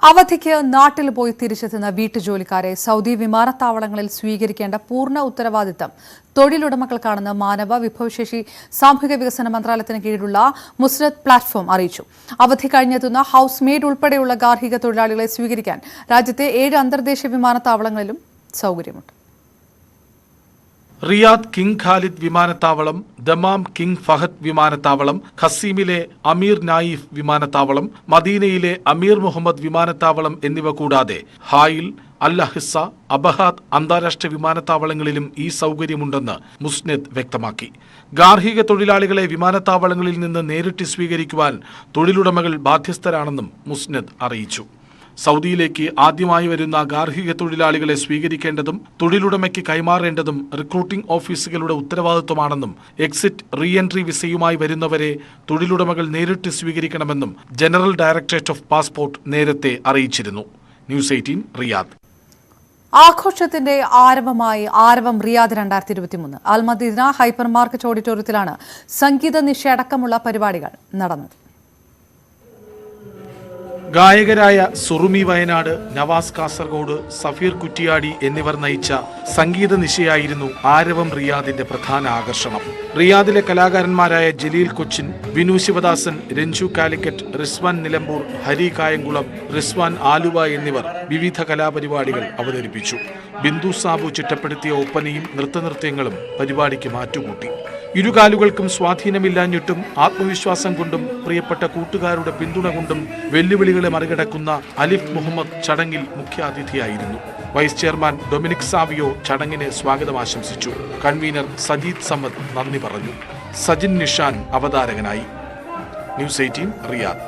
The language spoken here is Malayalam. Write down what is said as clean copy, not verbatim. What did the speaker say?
അവധിക്ക് നാട്ടിൽ പോയി തിരിച്ചെത്തുന്ന വീട്ടുജോലിക്കാരെ സൗദി വിമാനത്താവളങ്ങളിൽ സ്വീകരിക്കേണ്ട പൂർണ്ണ ഉത്തരവാദിത്തം തൊഴിലുടമകൾക്കാണെന്ന് മാനവ വിഭവശേഷി സാമൂഹിക വികസന മന്ത്രാലയത്തിന് കീഴിലുള്ള മുസ്നദ് പ്ലാറ്റ്ഫോം അറിയിച്ചു. അവധി കഴിഞ്ഞെത്തുന്ന ഹൌസ് മെയ്ഡ് ഉൾപ്പെടെയുള്ള ഗാർഹിക തൊഴിലാളികളെ സ്വീകരിക്കാൻ രാജ്യത്തെ 7 അന്തർദേശീയ വിമാനത്താവളങ്ങളിലും സൗകര്യമുണ്ട്. റിയാദ് കിങ് ഖാലിദ് വിമാനത്താവളം, ദമാം കിങ് ഫഹദ് വിമാനത്താവളം, ഖസീമിലെ അമീർ നായിഫ് വിമാനത്താവളം, മദീനയിലെ അമീർ മുഹമ്മദ് വിമാനത്താവളം എന്നിവ കൂടാതെ ഹായിൽ, അൽ അഹിസ, അബഹാദ് അന്താരാഷ്ട്ര വിമാനത്താവളങ്ങളിലും ഈ സൗകര്യമുണ്ടെന്ന് മുസ്നദ് വ്യക്തമാക്കി. ഗാർഹിക തൊഴിലാളികളെ വിമാനത്താവളങ്ങളിൽ നിന്ന് നേരിട്ട് സ്വീകരിക്കുവാൻ തൊഴിലുടമകൾ ബാധ്യസ്ഥരാണെന്നും മുസ്നദ് അറിയിച്ചു. സൗദിയിലേക്ക് ആദ്യമായി വരുന്ന ഗാർഹിക തൊഴിലാളികളെ സ്വീകരിക്കേണ്ടതും തൊഴിലുടമയ്ക്ക് കൈമാറേണ്ടതും റിക്രൂട്ടിംഗ് ഓഫീസുകളുടെ ഉത്തരവാദിത്വമാണെന്നും എക്സിറ്റ് റീ എൻട്രി വിസയുമായി വരുന്നവരെ തൊഴിലുടമകൾ നേരിട്ട് സ്വീകരിക്കണമെന്നും ജനറൽ ഡയറക്ടറേറ്റ് ഓഫ് പാസ്പോർട്ട് നേരത്തെ അറിയിച്ചിരുന്നു. News 18 Riyadh. ആഘോഷത്തിന്റെ ആരവം റിയാദ് 2023. അൽമദീന ഹൈപ്പർ മാർക്കറ്റ് ഓഡിറ്റോറിയത്തിലാണ് സംഗീത നിശയടക്കമുള്ള പരിപാടികൾ നടന്നത്. ഗായകരായ സുറുമി വയനാട്, നവാസ് കാസർഗോഡ്, സഫീർ കുറ്റിയാടി എന്നിവർ നയിച്ച സംഗീത നിശയായിരുന്നു ആരവം റിയാദിന്റെ പ്രധാന ആകർഷണം. റിയാദിലെ കലാകാരന്മാരായ ജലീൽ കൊച്ചിൻ, വിനു ശിവദാസൻ, രഞ്ജു കാലിക്കറ്റ്, റിസ്വാൻ നിലമ്പൂർ, ഹരി കായംകുളം, റിസ്വാൻ ആലുവ എന്നിവർ വിവിധ കലാപരിപാടികൾ അവതരിപ്പിച്ചു. ബിന്ദു സാബു ചിട്ടപ്പെടുത്തിയ ഒപ്പനയും നൃത്തനൃത്യങ്ങളും പരിപാടിക്ക് മാറ്റുകൂട്ടി. ഇരുകാലുകൾക്കും സ്വാധീനമില്ലാഞ്ഞിട്ടും ആത്മവിശ്വാസം കൊണ്ടും പ്രിയപ്പെട്ട കൂട്ടുകാരുടെ പിന്തുണ കൊണ്ടും വെല്ലുവിളികളെ മറികടക്കുന്ന അലിഫ് മുഹമ്മദ് ചടങ്ങിൽ മുഖ്യാതിഥിയായിരുന്നു. വൈസ് ചെയർമാൻ ഡൊമിനിക് സാവിയോ ചടങ്ങിന് സ്വാഗതം ആശംസിച്ചു. കൺവീനർ സജീദ് സമദ് നന്ദി പറഞ്ഞു. സജിൻ നിഷാൻ അവതാരകനായി. News 18 Riyadh.